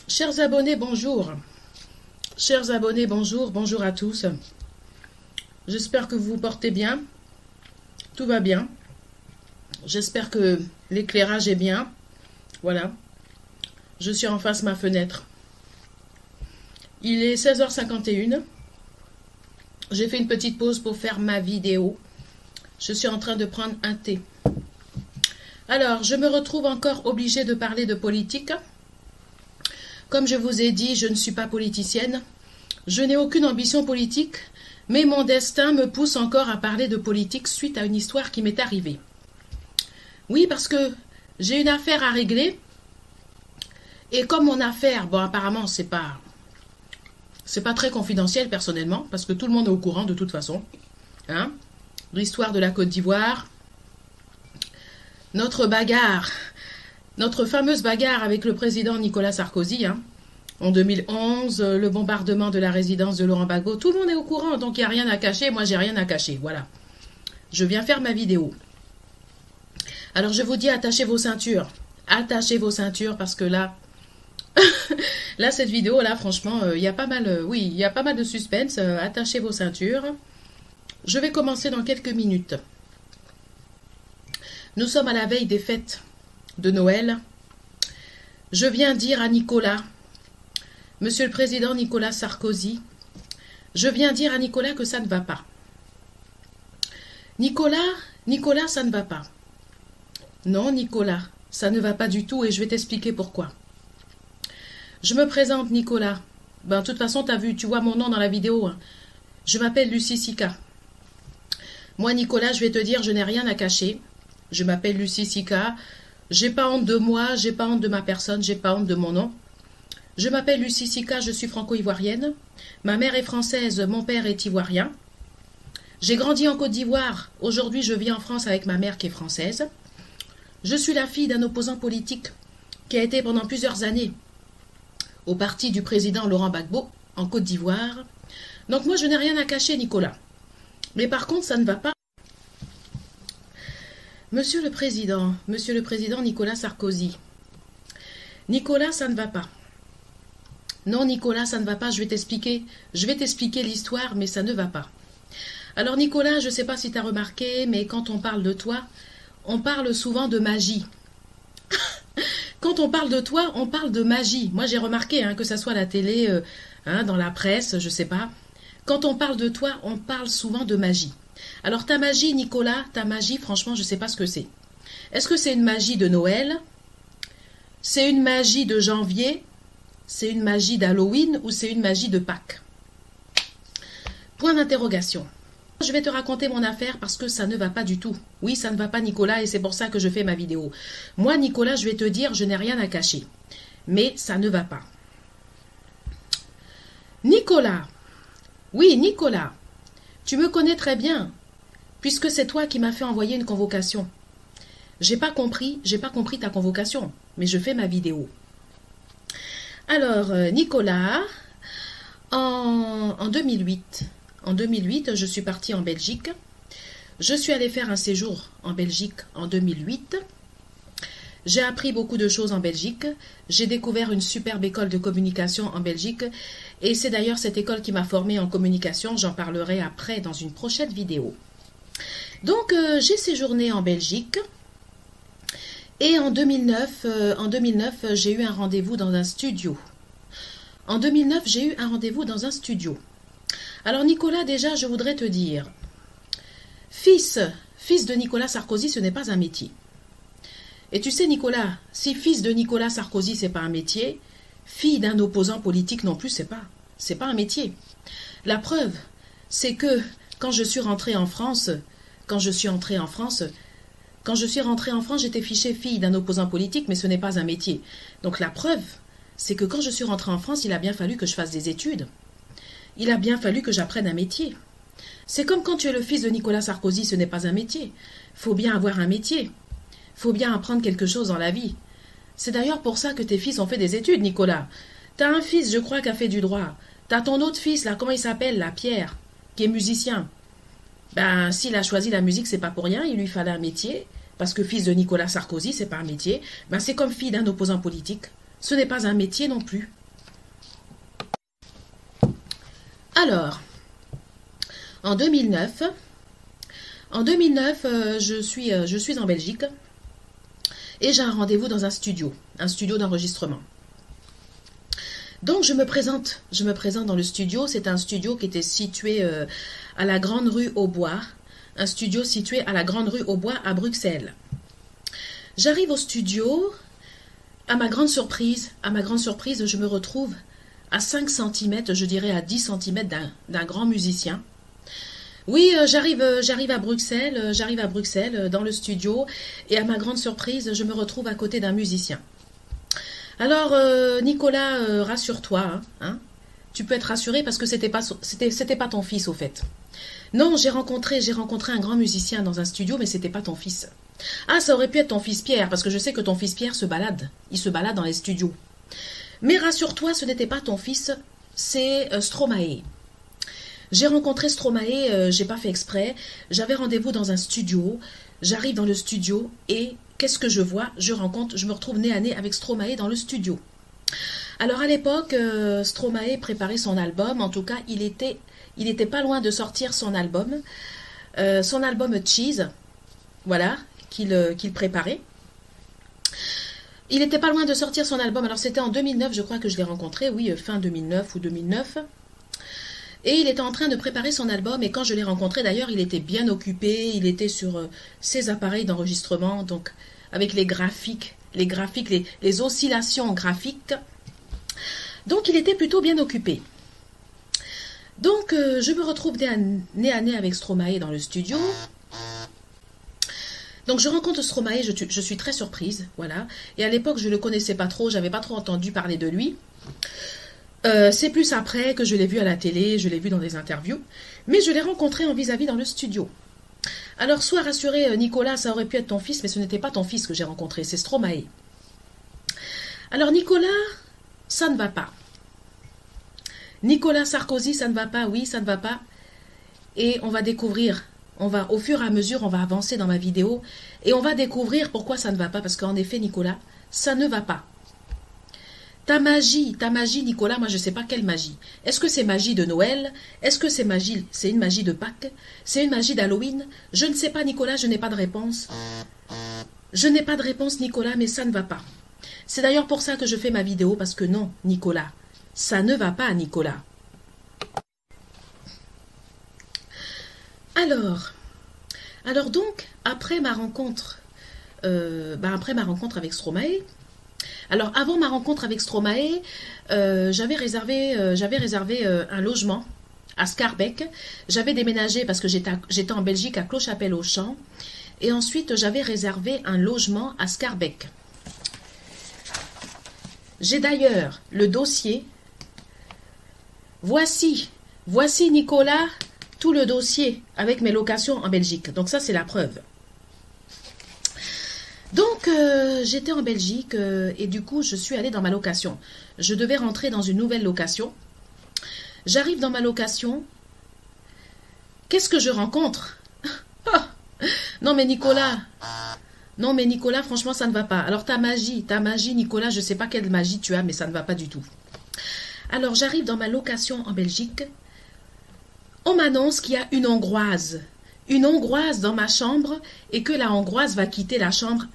Chers abonnés, bonjour. Chers abonnés, bonjour. Bonjour à tous. J'espère que vous vous portez bien. Tout va bien. J'espère que l'éclairage est bien. Voilà. Je suis en face de ma fenêtre. Il est 16h51. J'ai fait une petite pause pour faire ma vidéo. Je suis en train de prendre un thé. Alors, je me retrouve encore obligée de parler de politique. Comme je vous ai dit, je ne suis pas politicienne. Je n'ai aucune ambition politique, mais mon destin me pousse encore à parler de politique suite à une histoire qui m'est arrivée. Oui, parce que j'ai une affaire à régler. Et comme mon affaire, bon, apparemment, c'est pas très confidentiel personnellement, parce que tout le monde est au courant de toute façon. Hein? L'histoire de la Côte d'Ivoire, notre bagarre. Notre fameuse bagarre avec le président Nicolas Sarkozy, hein, en 2011, le bombardement de la résidence de Laurent Gbagbo, tout le monde est au courant, donc il n'y a rien à cacher, moi j'ai rien à cacher, voilà. Je viens faire ma vidéo. Alors je vous dis, attachez vos ceintures parce que là, là cette vidéo, là franchement, il y a pas mal, oui, il y a pas mal de suspense, attachez vos ceintures. Je vais commencer dans quelques minutes. Nous sommes à la veille des fêtes de Noël. Je viens dire à Nicolas, Monsieur le Président Nicolas Sarkozy, je viens dire à Nicolas que ça ne va pas. Nicolas, ça ne va pas. Non, Nicolas, ça ne va pas du tout et je vais t'expliquer pourquoi. Je me présente, Nicolas. Ben, de toute façon, tu vois mon nom dans la vidéo. Hein. Je m'appelle Lucie Sika. Moi, Nicolas, je vais te dire, je n'ai rien à cacher. Je m'appelle Lucie Sika. J'ai pas honte de moi, j'ai pas honte de ma personne, j'ai pas honte de mon nom. Je m'appelle Lucie Sika, je suis franco-ivoirienne. Ma mère est française, mon père est ivoirien. J'ai grandi en Côte d'Ivoire. Aujourd'hui, je vis en France avec ma mère qui est française. Je suis la fille d'un opposant politique qui a été pendant plusieurs années au parti du président Laurent Gbagbo en Côte d'Ivoire. Donc moi, je n'ai rien à cacher, Nicolas. Mais par contre, ça ne va pas. Monsieur le Président Nicolas Sarkozy. Nicolas, ça ne va pas. Non, Nicolas, ça ne va pas, je vais t'expliquer l'histoire, mais ça ne va pas. Alors, Nicolas, je ne sais pas si tu as remarqué, mais quand on parle de toi, on parle souvent de magie. Quand on parle de toi, on parle de magie. Moi, j'ai remarqué, hein, que ça soit à la télé, dans la presse, je ne sais pas. Quand on parle de toi, on parle souvent de magie. Alors ta magie, Nicolas, ta magie, franchement, je ne sais pas ce que c'est. Est-ce que c'est une magie de Noël? C'est une magie de janvier? C'est une magie d'Halloween ou c'est une magie de Pâques? Point d'interrogation. Je vais te raconter mon affaire parce que ça ne va pas du tout. Oui, ça ne va pas, Nicolas, et c'est pour ça que je fais ma vidéo. Moi, Nicolas, je vais te dire, je n'ai rien à cacher. Mais ça ne va pas. Nicolas. Oui, Nicolas. Tu me connais très bien, puisque c'est toi qui m'as fait envoyer une convocation. J'ai pas compris ta convocation, mais je fais ma vidéo. Alors, Nicolas, en 2008, je suis partie en Belgique. Je suis allée faire un séjour en Belgique en 2008. J'ai appris beaucoup de choses en Belgique. J'ai découvert une superbe école de communication en Belgique. Et c'est d'ailleurs cette école qui m'a formée en communication. J'en parlerai après dans une prochaine vidéo. Donc, j'ai séjourné en Belgique. Et en 2009, j'ai eu un rendez-vous dans un studio. En 2009, j'ai eu un rendez-vous dans un studio. Alors, Nicolas, déjà, je voudrais te dire, fils de Nicolas Sarkozy, ce n'est pas un métier. Et tu sais, Nicolas, si fils de Nicolas Sarkozy, c'est pas un métier, fille d'un opposant politique non plus, c'est pas un métier. La preuve, c'est que Quand je suis rentrée en France, quand je suis rentrée en France, j'étais fichée fille d'un opposant politique, mais ce n'est pas un métier. Donc la preuve, c'est que quand je suis rentrée en France, il a bien fallu que je fasse des études. Il a bien fallu que j'apprenne un métier. C'est comme quand tu es le fils de Nicolas Sarkozy, ce n'est pas un métier. Faut bien avoir un métier. Faut bien apprendre quelque chose dans la vie. C'est d'ailleurs pour ça que tes fils ont fait des études, Nicolas. T'as un fils, je crois, qui a fait du droit. T'as ton autre fils, là, comment il s'appelle, là, Pierre, qui est musicien. Ben, s'il a choisi la musique, c'est pas pour rien, il lui fallait un métier. Parce que fils de Nicolas Sarkozy, c'est pas un métier. Ben, c'est comme fille d'un opposant politique. Ce n'est pas un métier non plus. Alors, en 2009, je suis en Belgique et j'ai un rendez-vous dans un studio d'enregistrement. Donc je me présente dans le studio. C'est un studio qui était situé à la Grande Rue aux Bois, un studio situé à la Grande Rue aux Bois à Bruxelles. J'arrive au studio, à ma grande surprise, je me retrouve à 5 cm, je dirais à 10 cm d'un grand musicien. Oui, j'arrive à Bruxelles, dans le studio, et à ma grande surprise, je me retrouve à côté d'un musicien. Alors, Nicolas, rassure-toi, hein, tu peux être rassuré parce que c'était pas ton fils, au fait. Non, j'ai rencontré un grand musicien dans un studio, mais c'était pas ton fils. Ah, ça aurait pu être ton fils Pierre, parce que je sais que ton fils Pierre se balade. Il se balade dans les studios. Mais rassure-toi, ce n'était pas ton fils, c'est Stromae. J'ai rencontré Stromae, j'ai pas fait exprès. J'avais rendez-vous dans un studio. J'arrive dans le studio et qu'est-ce que je vois? Je me retrouve nez à nez avec Stromae dans le studio. Alors à l'époque, Stromae préparait son album. En tout cas, il était pas loin de sortir son album Cheese, voilà, qu'il préparait. Il n'était pas loin de sortir son album. Alors c'était en 2009, je crois que je l'ai rencontré, oui, fin 2009 ou 2009. Et il était en train de préparer son album, et quand je l'ai rencontré d'ailleurs, il était bien occupé, il était sur ses appareils d'enregistrement, donc avec les graphiques, les oscillations graphiques. Donc il était plutôt bien occupé. Donc je me retrouve nez à nez avec Stromae dans le studio. Donc je rencontre Stromae, je suis très surprise, voilà. Et à l'époque, je ne le connaissais pas trop, j'avais pas trop entendu parler de lui. C'est plus après que je l'ai vu à la télé, je l'ai vu dans des interviews, mais je l'ai rencontré en vis-à-vis dans le studio. Alors sois rassuré, Nicolas, ça aurait pu être ton fils, mais ce n'était pas ton fils que j'ai rencontré, c'est Stromae. Alors Nicolas, ça ne va pas. Nicolas Sarkozy, ça ne va pas, oui, ça ne va pas. Et on va découvrir, au fur et à mesure, on va avancer dans ma vidéo, et on va découvrir pourquoi ça ne va pas, parce qu'en effet, Nicolas, ça ne va pas. Ta magie, Nicolas, moi je ne sais pas quelle magie. Est-ce que c'est magie de Noël? Est-ce que c'est une magie de Pâques? C'est une magie d'Halloween? Je ne sais pas, Nicolas, je n'ai pas de réponse. Je n'ai pas de réponse, Nicolas, mais ça ne va pas. C'est d'ailleurs pour ça que je fais ma vidéo, parce que non, Nicolas, ça ne va pas, Nicolas. Alors donc, après ma rencontre avec Stromae, alors avant ma rencontre avec Stromae, j'avais réservé un logement à Schaerbeek. J'avais déménagé parce que j'étais en Belgique à Clochapelle-aux-Champs. Et ensuite, j'avais réservé un logement à Schaerbeek. J'ai d'ailleurs le dossier. Voici Nicolas, tout le dossier avec mes locations en Belgique. Donc ça, c'est la preuve. Donc, j'étais en Belgique et du coup, je suis allée dans ma location. Je devais rentrer dans une nouvelle location. J'arrive dans ma location. Qu'est-ce que je rencontre? Non mais Nicolas, franchement, ça ne va pas. Alors ta magie, Nicolas, je ne sais pas quelle magie tu as, mais ça ne va pas du tout. Alors, j'arrive dans ma location en Belgique. On m'annonce qu'il y a une Hongroise dans ma chambre et que la Hongroise va quitter la chambre.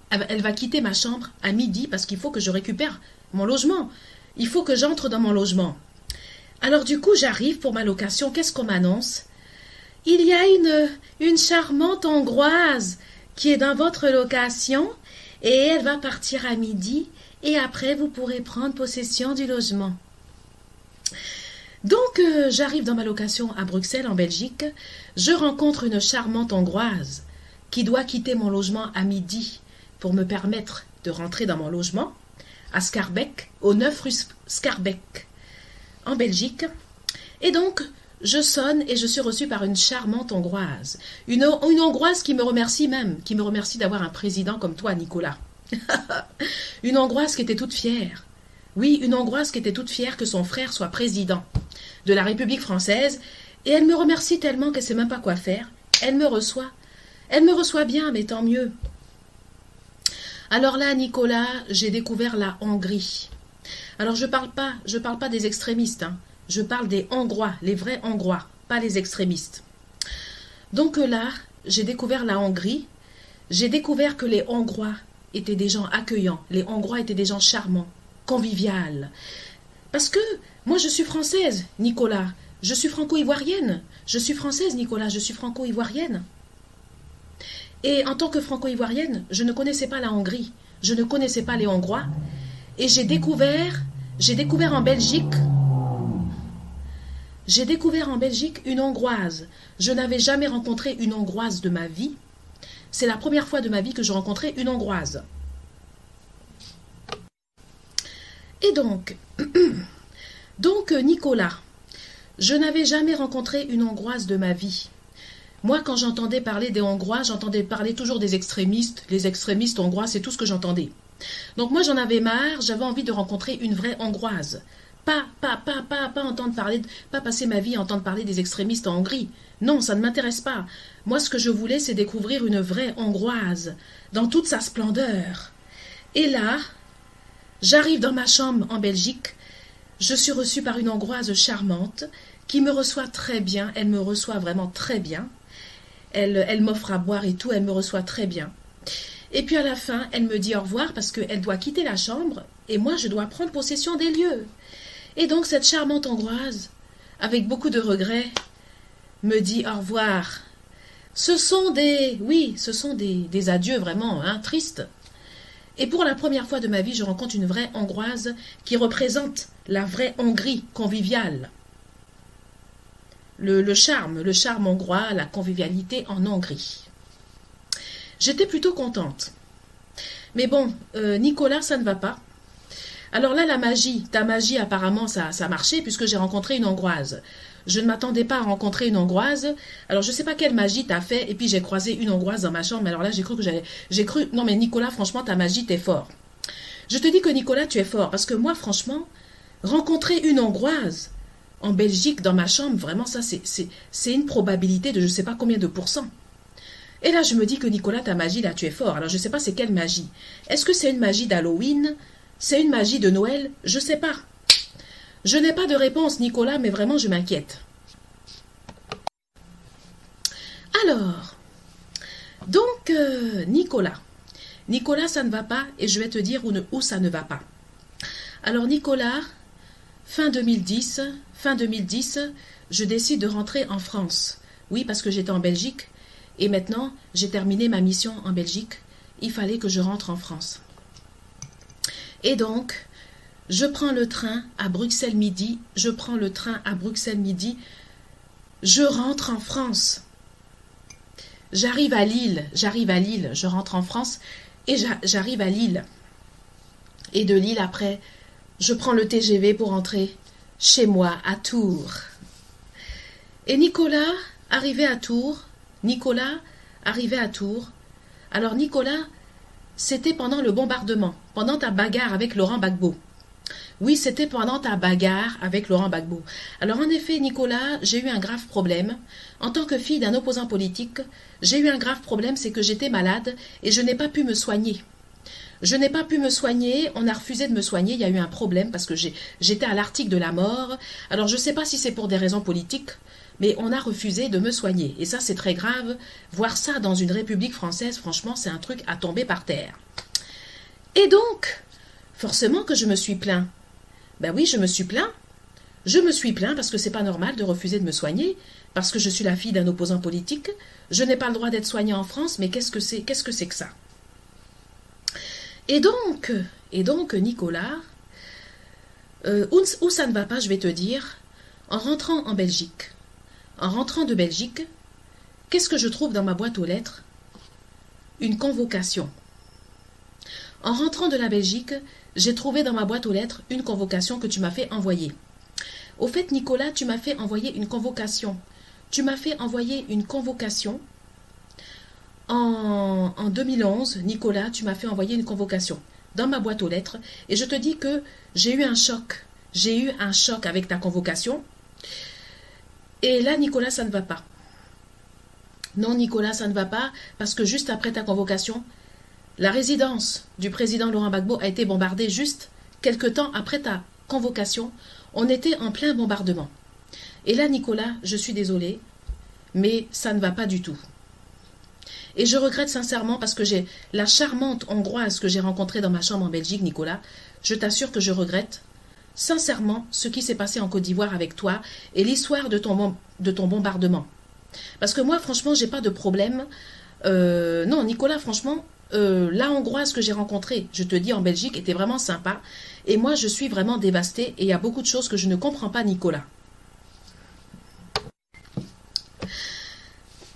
Elle va quitter ma chambre à midi parce qu'il faut que je récupère mon logement. Il faut que j'entre dans mon logement. Alors du coup, j'arrive pour ma location. Qu'est-ce qu'on m'annonce? Il y a une charmante Hongroise qui est dans votre location et elle va partir à midi et après vous pourrez prendre possession du logement. Donc, j'arrive dans ma location à Bruxelles, en Belgique. Je rencontre une charmante Hongroise qui doit quitter mon logement à midi pour me permettre de rentrer dans mon logement à Schaerbeek, au 9 rue Schaerbeek, en Belgique. Et donc, je sonne et je suis reçue par une charmante Hongroise. Une Hongroise qui me remercie même, qui me remercie d'avoir un président comme toi, Nicolas. Une Hongroise qui était toute fière. Oui, une Hongroise qui était toute fière que son frère soit président de la République française. Et elle me remercie tellement qu'elle ne sait même pas quoi faire. Elle me reçoit. Elle me reçoit bien, mais tant mieux. Alors là, Nicolas, j'ai découvert la Hongrie. Alors je parle pas des extrémistes, hein. Je parle des Hongrois, les vrais Hongrois, pas les extrémistes. Donc là, j'ai découvert la Hongrie. J'ai découvert que les Hongrois étaient des gens accueillants. Les Hongrois étaient des gens charmants, conviviaux. Parce que moi, je suis française, Nicolas. Je suis franco-ivoirienne. Je suis française, Nicolas. Je suis franco-ivoirienne. Et en tant que franco-ivoirienne, je ne connaissais pas la Hongrie. Je ne connaissais pas les Hongrois. Et j'ai découvert en Belgique une Hongroise. Je n'avais jamais rencontré une Hongroise de ma vie. C'est la première fois de ma vie que je rencontrais une Hongroise. Et donc, Nicolas, je n'avais jamais rencontré une Hongroise de ma vie. Moi, quand j'entendais parler des Hongrois, j'entendais parler toujours des extrémistes. Les extrémistes hongrois, c'est tout ce que j'entendais. Donc moi, j'en avais marre, j'avais envie de rencontrer une vraie Hongroise. Pas entendre parler, pas passer ma vie à entendre parler des extrémistes en Hongrie. Non, ça ne m'intéresse pas. Moi, ce que je voulais, c'est découvrir une vraie Hongroise, dans toute sa splendeur. Et là, j'arrive dans ma chambre en Belgique, je suis reçue par une Hongroise charmante, qui me reçoit très bien, elle me reçoit vraiment très bien. Elle m'offre à boire et tout, elle me reçoit très bien. Et puis à la fin, elle me dit au revoir parce qu'elle doit quitter la chambre et moi, je dois prendre possession des lieux. Et donc cette charmante Hongroise, avec beaucoup de regrets, me dit au revoir. Ce sont des adieux vraiment tristes. Et pour la première fois de ma vie, je rencontre une vraie Hongroise qui représente la vraie Hongrie conviviale. Le charme hongrois, la convivialité en Hongrie. J'étais plutôt contente. Mais bon, Nicolas, ça ne va pas. Alors là, ta magie apparemment, ça a marché puisque j'ai rencontré une Hongroise. Je ne m'attendais pas à rencontrer une Hongroise. Alors je ne sais pas quelle magie t'as fait et puis j'ai croisé une Hongroise dans ma chambre. Mais alors là, non mais Nicolas, franchement, ta magie, t'es fort. Je te dis que Nicolas, tu es fort parce que moi, franchement, rencontrer une Hongroise en Belgique, dans ma chambre, vraiment, ça, c'est une probabilité de je ne sais pas combien de pourcents. Et là, je me dis que Nicolas, ta magie, là, tu es fort. Alors, je ne sais pas c'est quelle magie. Est-ce que c'est une magie d'Halloween? C'est une magie de Noël? Je ne sais pas. Je n'ai pas de réponse, Nicolas, mais vraiment, je m'inquiète. Alors, donc, Nicolas. Nicolas, ça ne va pas et je vais te dire où ça ne va pas. Alors, Nicolas, fin 2010, je décide de rentrer en France. Oui, parce que j'étais en Belgique. Et maintenant, j'ai terminé ma mission en Belgique. Il fallait que je rentre en France. Et donc, je prends le train à Bruxelles midi. Je rentre en France. J'arrive à Lille. Je rentre en France et j'arrive à Lille. Et de Lille, après, je prends le TGV pour rentrer chez moi à Tours. Et Nicolas, arrivé à Tours. Alors Nicolas, c'était pendant le bombardement, pendant ta bagarre avec Laurent Gbagbo. Oui, c'était pendant ta bagarre avec Laurent Gbagbo. Alors en effet, Nicolas, j'ai eu un grave problème. En tant que fille d'un opposant politique, j'ai eu un grave problème, c'est que j'étais malade et je n'ai pas pu me soigner. On a refusé de me soigner, il y a eu un problème parce que j'étais à l'article de la mort. Alors je ne sais pas si c'est pour des raisons politiques, mais on a refusé de me soigner. Et ça, c'est très grave. Voir ça dans une république française, franchement, c'est un truc à tomber par terre. Et donc, forcément que je me suis plaint. Ben oui, je me suis plaint. Je me suis plaint parce que c'est pas normal de refuser de me soigner, parce que je suis la fille d'un opposant politique. Je n'ai pas le droit d'être soignée en France, mais qu'est-ce que c'est que ça? Et donc, Nicolas, où ça ne va pas, je vais te dire. En rentrant en Belgique, en rentrant de Belgique, qu'est-ce que je trouve dans ma boîte aux lettres? Une convocation. En rentrant de la Belgique, j'ai trouvé dans ma boîte aux lettres une convocation que tu m'as fait envoyer. Au fait, Nicolas, tu m'as fait envoyer une convocation. Tu m'as fait envoyer une convocation. En 2011, Nicolas, tu m'as fait envoyer une convocation dans ma boîte aux lettres. Et je te dis que j'ai eu un choc. J'ai eu un choc avec ta convocation. Et là, Nicolas, ça ne va pas. Non, Nicolas, ça ne va pas parce que juste après ta convocation, la résidence du président Laurent Gbagbo a été bombardée juste quelque temps après ta convocation. On était en plein bombardement. Et là, Nicolas, je suis désolée, mais ça ne va pas du tout. Et je regrette sincèrement parce que j'ai la charmante Hongroise que j'ai rencontrée dans ma chambre en Belgique, Nicolas. Je t'assure que je regrette sincèrement ce qui s'est passé en Côte d'Ivoire avec toi et l'histoire de ton bombardement. Parce que moi, franchement, j'ai pas de problème. Non, Nicolas, franchement, la Hongroise que j'ai rencontrée, je te dis, en Belgique, était vraiment sympa. Et moi, je suis vraiment dévastée et il y a beaucoup de choses que je ne comprends pas, Nicolas.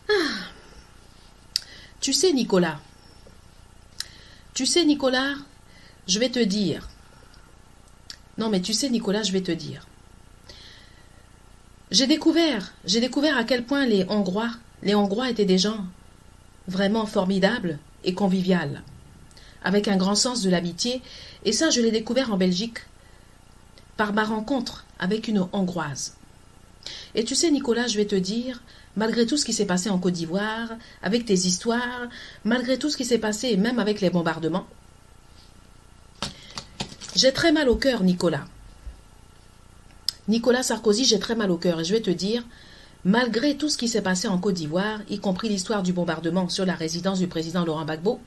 Ah. Tu sais, Nicolas, je vais te dire. Non, mais tu sais, Nicolas, je vais te dire. J'ai découvert à quel point les Hongrois étaient des gens vraiment formidables et conviviales, avec un grand sens de l'amitié. Et ça, je l'ai découvert en Belgique par ma rencontre avec une Hongroise. Et tu sais, Nicolas, je vais te dire, malgré tout ce qui s'est passé en Côte d'Ivoire, avec tes histoires, malgré tout ce qui s'est passé, même avec les bombardements, j'ai très mal au cœur, Nicolas. Nicolas Sarkozy, j'ai très mal au cœur. Et je vais te dire, malgré tout ce qui s'est passé en Côte d'Ivoire, y compris l'histoire du bombardement sur la résidence du président Laurent Gbagbo,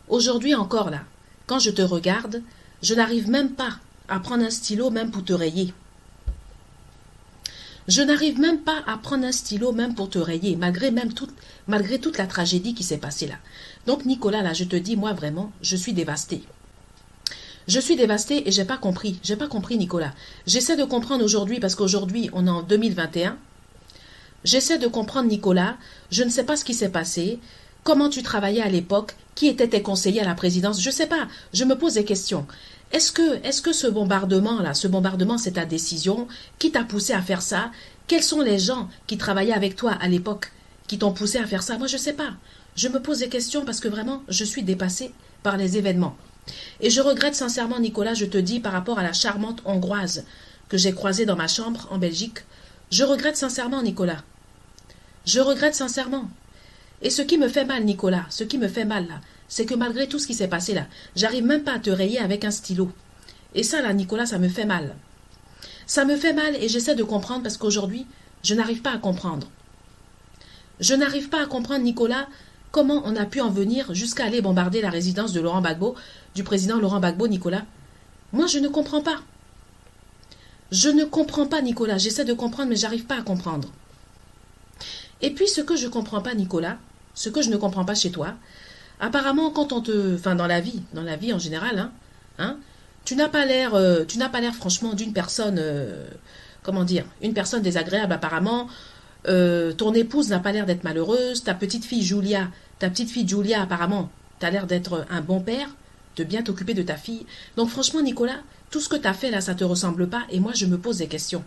aujourd'hui encore là, quand je te regarde, je n'arrive même pas à prendre un stylo même pour te rayer. Je n'arrive même pas à prendre un stylo même pour te rayer, malgré toute la tragédie qui s'est passée là. Donc Nicolas, là, je te dis, moi vraiment, je suis dévastée. Je suis dévastée et j'ai pas compris. J'ai pas compris, Nicolas. J'essaie de comprendre aujourd'hui, parce qu'aujourd'hui, on est en 2021. J'essaie de comprendre, Nicolas. Je ne sais pas ce qui s'est passé. Comment tu travaillais à l'époque? Qui étaient tes conseillers à la présidence? Je sais pas. Je me pose des questions. Est-ce que ce bombardement-là, c'est ta décision? Qui t'a poussé à faire ça? Quels sont les gens qui travaillaient avec toi à l'époque qui t'ont poussé à faire ça? Moi, je sais pas. Je me pose des questions parce que vraiment, je suis dépassée par les événements. Et je regrette sincèrement, Nicolas, je te dis, par rapport à la charmante Hongroise que j'ai croisée dans ma chambre en Belgique, je regrette sincèrement, Nicolas. Je regrette sincèrement. Et ce qui me fait mal, Nicolas, ce qui me fait mal, là, c'est que malgré tout ce qui s'est passé là, j'arrive même pas à te rayer avec un stylo. Et ça, là, Nicolas, ça me fait mal. Ça me fait mal et j'essaie de comprendre parce qu'aujourd'hui, je n'arrive pas à comprendre. Je n'arrive pas à comprendre, Nicolas, comment on a pu en venir jusqu'à aller bombarder la résidence de Laurent Gbagbo, du président Laurent Gbagbo, Nicolas. Moi, je ne comprends pas. Je ne comprends pas, Nicolas. J'essaie de comprendre, mais j'arrive pas à comprendre. Et puis, ce que je comprends pas, Nicolas, ce que je ne comprends pas chez toi, apparemment, quand on te... Enfin, dans la vie en général, tu n'as pas l'air, franchement, d'une personne... comment dire? Une personne désagréable, apparemment. Ton épouse n'a pas l'air d'être malheureuse. Ta petite fille Julia, apparemment, tu as l'air d'être un bon père, de bien t'occuper de ta fille. Donc, franchement, Nicolas, tout ce que tu as fait là, ça te ressemble pas. Et moi, je me pose des questions.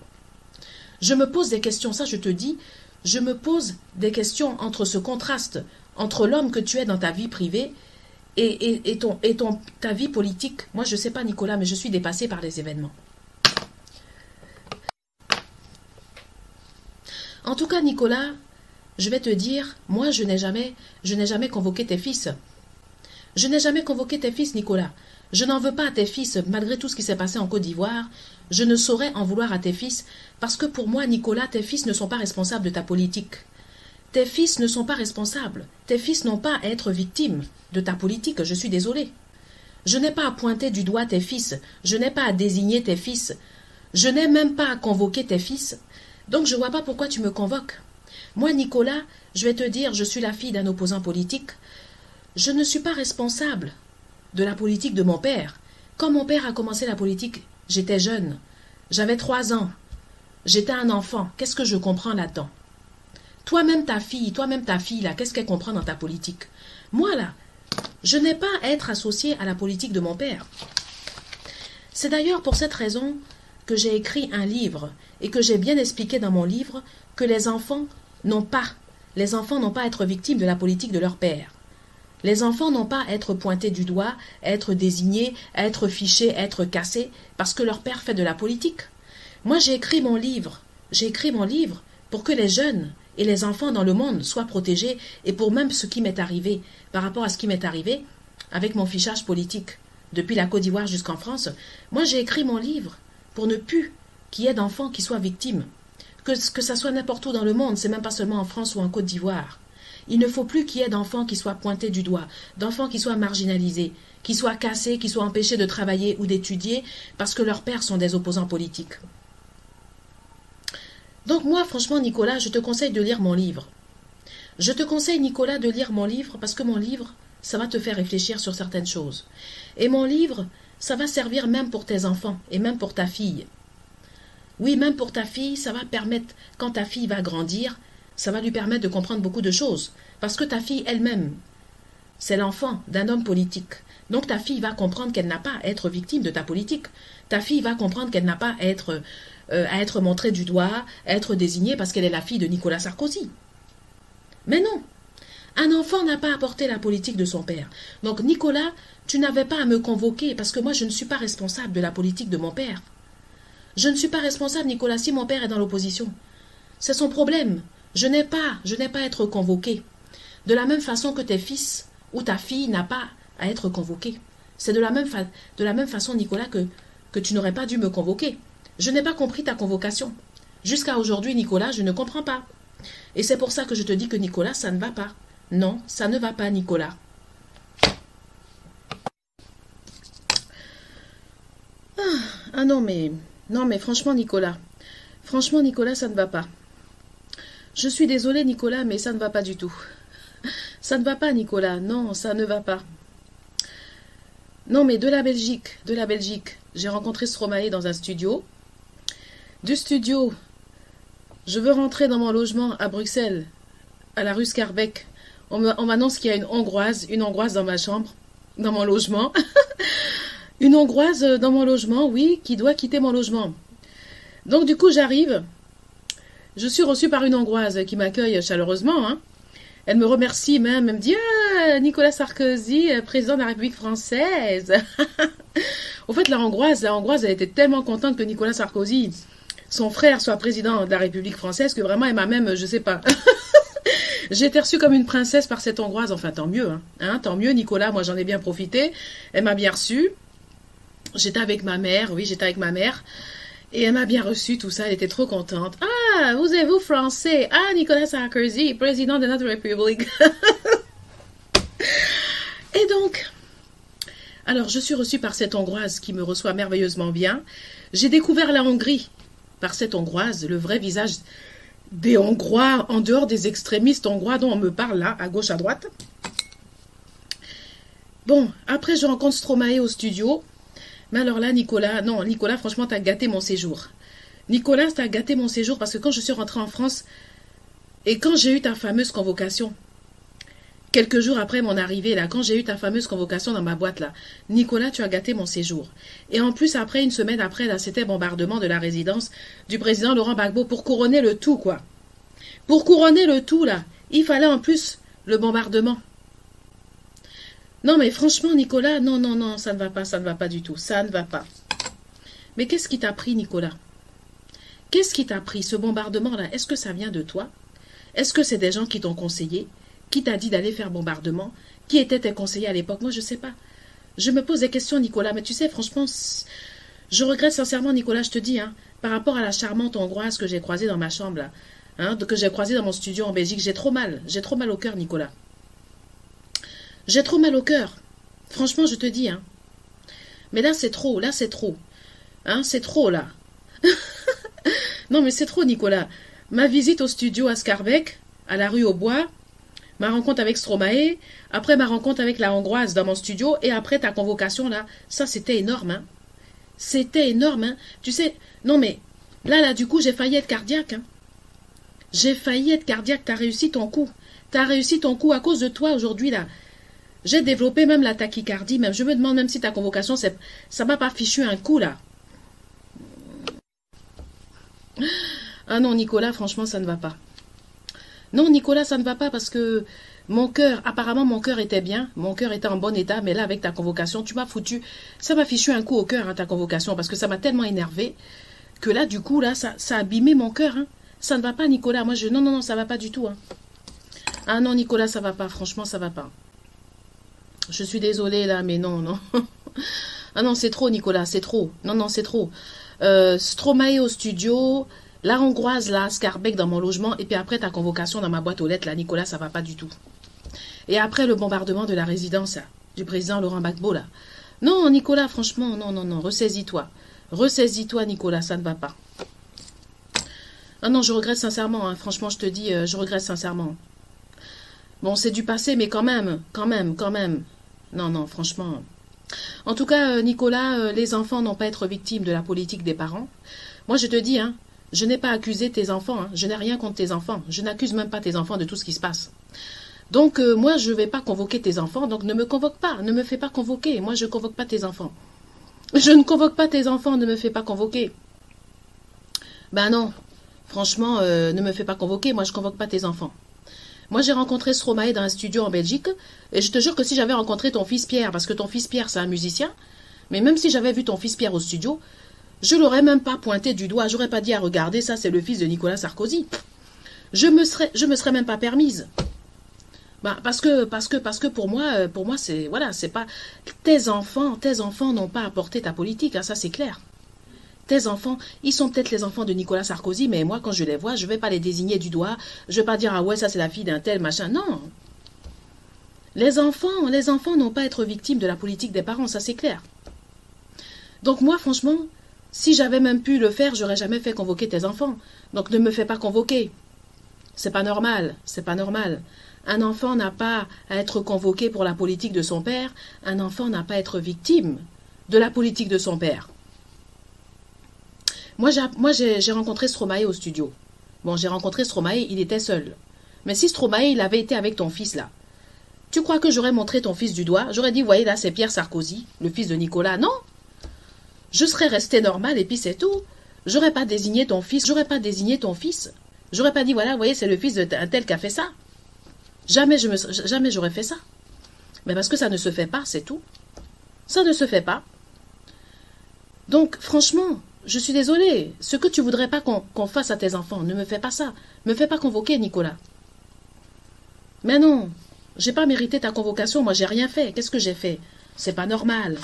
Je me pose des questions, ça, je te dis... Je me pose des questions entre ce contraste, entre l'homme que tu es dans ta vie privée et ta vie politique. Moi, je ne sais pas, Nicolas, mais je suis dépassée par les événements. En tout cas, Nicolas, je vais te dire, moi, je n'ai jamais convoqué tes fils. Je n'ai jamais convoqué tes fils, Nicolas. Je n'en veux pas à tes fils, malgré tout ce qui s'est passé en Côte d'Ivoire. Je ne saurais en vouloir à tes fils, parce que pour moi, Nicolas, tes fils ne sont pas responsables de ta politique. Tes fils ne sont pas responsables. Tes fils n'ont pas à être victimes de ta politique, je suis désolée. Je n'ai pas à pointer du doigt tes fils. Je n'ai pas à désigner tes fils. Je n'ai même pas à convoquer tes fils. Donc je ne vois pas pourquoi tu me convoques. Moi, Nicolas, je vais te dire, je suis la fille d'un opposant politique. Je ne suis pas responsable de la politique de mon père. Quand mon père a commencé la politique, j'étais jeune. J'avais 3 ans. J'étais un enfant. Qu'est-ce que je comprends là-dedans? Toi-même ta fille, là, qu'est-ce qu'elle comprend dans ta politique? Moi, là, je n'ai pas à être associée à la politique de mon père. C'est d'ailleurs pour cette raison que j'ai écrit un livre et que j'ai bien expliqué dans mon livre que les enfants n'ont pas à être victimes de la politique de leur père. Les enfants n'ont pas à être pointés du doigt, à être désignés, à être fichés, à être cassés parce que leur père fait de la politique. Moi, j'ai écrit mon livre pour que les jeunes et les enfants dans le monde soient protégés et pour même ce qui m'est arrivé, par rapport à ce qui m'est arrivé avec mon fichage politique. Depuis la Côte d'Ivoire jusqu'en France, moi j'ai écrit mon livre pour ne plus qu'il y ait d'enfants qui soient victimes. Que ça soit n'importe où dans le monde, c'est même pas seulement en France ou en Côte d'Ivoire. Il ne faut plus qu'il y ait d'enfants qui soient pointés du doigt, d'enfants qui soient marginalisés, qui soient cassés, qui soient empêchés de travailler ou d'étudier parce que leurs pères sont des opposants politiques. Donc moi, franchement, Nicolas, je te conseille de lire mon livre. Je te conseille, Nicolas, de lire mon livre parce que mon livre, ça va te faire réfléchir sur certaines choses. Et mon livre, ça va servir même pour tes enfants et même pour ta fille. Oui, même pour ta fille, ça va permettre, quand ta fille va grandir, ça va lui permettre de comprendre beaucoup de choses. Parce que ta fille elle-même, c'est l'enfant d'un homme politique. Donc ta fille va comprendre qu'elle n'a pas à être victime de ta politique. Ta fille va comprendre qu'elle n'a pas à être montrée du doigt, à être désignée parce qu'elle est la fille de Nicolas Sarkozy. Mais non, un enfant n'a pas à porter la politique de son père. Donc Nicolas, tu n'avais pas à me convoquer parce que moi je ne suis pas responsable de la politique de mon père. Je ne suis pas responsable, Nicolas, si mon père est dans l'opposition. C'est son problème. Je n'ai pas à être convoqué. De la même façon que tes fils ou ta fille n'a pas à être convoqué. C'est de la même façon, Nicolas, que tu n'aurais pas dû me convoquer. Je n'ai pas compris ta convocation. Jusqu'à aujourd'hui, Nicolas, je ne comprends pas. Et c'est pour ça que je te dis que Nicolas, ça ne va pas. Non, ça ne va pas, Nicolas. Ah non, mais franchement, Nicolas. Franchement, Nicolas, ça ne va pas. Je suis désolée, Nicolas, mais ça ne va pas du tout. Ça ne va pas, Nicolas. Non, ça ne va pas. Non, mais de la Belgique. J'ai rencontré Stromae dans un studio. Du studio, je veux rentrer dans mon logement à Bruxelles, à la rue Scarbeck. On m'annonce qu'il y a une Hongroise dans ma chambre, dans mon logement. Une Hongroise dans mon logement, oui, qui doit quitter mon logement. Donc du coup, j'arrive. Je suis reçue par une Hongroise qui m'accueille chaleureusement. Hein. Elle me remercie même. Elle me dit « Ah, Nicolas Sarkozy, président de la République française. » Au fait, la Hongroise, elle était tellement contente que Nicolas Sarkozy, son frère, soit président de la République française que vraiment, elle m'a même, je sais pas... J'ai été reçue comme une princesse par cette Hongroise. Enfin, tant mieux. Hein, tant mieux, Nicolas. Moi, j'en ai bien profité. Elle m'a bien reçue. J'étais avec ma mère. Oui, j'étais avec ma mère. Et elle m'a bien reçue, tout ça. Elle était trop contente. Ah, vous êtes-vous français? Ah, Nicolas Sarkozy, président de notre République. Et donc, alors, je suis reçue par cette Hongroise qui me reçoit merveilleusement bien. J'ai découvert la Hongrie par cette Hongroise, le vrai visage des Hongrois, en dehors des extrémistes hongrois dont on me parle là, à gauche, à droite. Bon, après je rencontre Stromae au studio. Mais alors là, Nicolas, franchement, t'as gâté mon séjour. Nicolas, t'as gâté mon séjour parce que quand je suis rentrée en France et quand j'ai eu ta fameuse convocation, quelques jours après mon arrivée là, quand j'ai eu ta fameuse convocation dans ma boîte là, Nicolas, tu as gâté mon séjour. Et en plus, après, une semaine après, là, c'était bombardement de la résidence du président Laurent Gbagbo pour couronner le tout, quoi. Pour couronner le tout, là, il fallait en plus le bombardement. Non, mais franchement, Nicolas, non, ça ne va pas du tout, ça ne va pas. Mais qu'est-ce qui t'a pris, Nicolas? Qu'est-ce qui t'a pris, ce bombardement-là? Est-ce que ça vient de toi? Est-ce que c'est des gens qui t'ont conseillé? Qui t'a dit d'aller faire bombardement? Qui étaient tes conseillers à l'époque? Moi, je ne sais pas. Je me pose des questions, Nicolas, mais tu sais, franchement, je regrette sincèrement, Nicolas, je te dis, hein, par rapport à la charmante Hongroise que j'ai croisée dans ma chambre, là, hein, que j'ai croisée dans mon studio en Belgique, j'ai trop mal au cœur, Nicolas. J'ai trop mal au cœur. Franchement, je te dis, hein. Mais là, c'est trop. Hein, c'est trop, là. Non, mais c'est trop, Nicolas. Ma visite au studio à Scarbeck, à la rue au Bois, ma rencontre avec Stromae, après ma rencontre avec la Hongroise dans mon studio, et après ta convocation, là, ça, c'était énorme, hein. C'était énorme, hein. Tu sais, non, mais Là, du coup, j'ai failli être cardiaque. Hein. J'ai failli être cardiaque. T'as réussi ton coup. T'as réussi ton coup à cause de toi aujourd'hui, là. J'ai développé même la tachycardie. Même. Je me demande même si ta convocation, ça m'a pas fichu un coup, là. Ah non, Nicolas, franchement, ça ne va pas. Non, Nicolas, ça ne va pas parce que mon cœur, apparemment, mon cœur était bien. Mon cœur était en bon état. Mais là, avec ta convocation, tu m'as foutu. Ça m'a fichu un coup au cœur, hein, ta convocation. Parce que ça m'a tellement énervé que là, du coup, là, ça a abîmé mon cœur. Hein. Ça ne va pas, Nicolas. Moi, non, non, non, ça va pas du tout. Hein. Ah non, Nicolas, ça va pas. Franchement, ça va pas. Je suis désolée, là, mais non, non. Ah non, c'est trop, Nicolas, c'est trop. Non, non, c'est trop. Stromae au studio, la hongroise, là, Scarbeck dans mon logement, et puis après ta convocation dans ma boîte aux lettres, là, Nicolas, ça va pas du tout. Et après le bombardement de la résidence, là, du président Laurent Gbagbo, là. Non, Nicolas, franchement, non, non, non, ressaisis-toi. Ressaisis-toi, Nicolas, ça ne va pas. Ah non, je regrette sincèrement, hein, franchement, je te dis, je regrette sincèrement. Bon, c'est du passé, mais quand même. Non, non, franchement. En tout cas, Nicolas, les enfants n'ont pas à être victimes de la politique des parents. Moi, je te dis, hein, je n'ai pas accusé tes enfants. Hein, je n'ai rien contre tes enfants. Je n'accuse même pas tes enfants de tout ce qui se passe. Donc, moi, je ne vais pas convoquer tes enfants. Donc, ne me convoque pas. Ne me fais pas convoquer. Moi, je ne convoque pas tes enfants. Je ne convoque pas tes enfants. Ne me fais pas convoquer. Ben non. Franchement, ne me fais pas convoquer. Moi, je ne convoque pas tes enfants. Moi, j'ai rencontré Stromae dans un studio en Belgique, et je te jure que si j'avais rencontré ton fils Pierre, parce que ton fils Pierre, c'est un musicien, mais même si j'avais vu ton fils Pierre au studio, je l'aurais même pas pointé du doigt, j'aurais pas dit à regarder, ça c'est le fils de Nicolas Sarkozy. Je me serais même pas permise. Bah, parce que pour moi, c'est, voilà, c'est pas, tes enfants n'ont pas apporté ta politique, hein, ça c'est clair. Tes enfants, ils sont peut-être les enfants de Nicolas Sarkozy, mais moi, quand je les vois, je ne vais pas les désigner du doigt. Je ne vais pas dire, ah ouais, ça c'est la fille d'un tel, machin. Non. Les enfants n'ont pas à être victimes de la politique des parents, ça c'est clair. Donc moi, franchement, si j'avais même pu le faire, j'aurais jamais fait convoquer tes enfants. Donc ne me fais pas convoquer. C'est pas normal, c'est pas normal. Un enfant n'a pas à être convoqué pour la politique de son père. Un enfant n'a pas à être victime de la politique de son père. Moi, j'ai rencontré Stromae au studio. Bon, j'ai rencontré Stromae, il était seul. Mais si Stromae, il avait été avec ton fils, là, tu crois que j'aurais montré ton fils du doigt? J'aurais dit, voyez, là, c'est Pierre Sarkozy, le fils de Nicolas. Non. Je serais resté normal et puis c'est tout. J'aurais pas désigné ton fils. J'aurais pas dit, voilà, vous voyez, c'est le fils d'un tel qui a fait ça. Jamais j'aurais fait ça. Mais parce que ça ne se fait pas, c'est tout. Ça ne se fait pas. Donc, franchement, je suis désolée. Ce que tu voudrais pas qu'on fasse à tes enfants, ne me fais pas ça. Me fais pas convoquer, Nicolas. Mais non, j'ai pas mérité ta convocation. Moi, j'ai rien fait. Qu'est-ce que j'ai fait? C'est pas normal.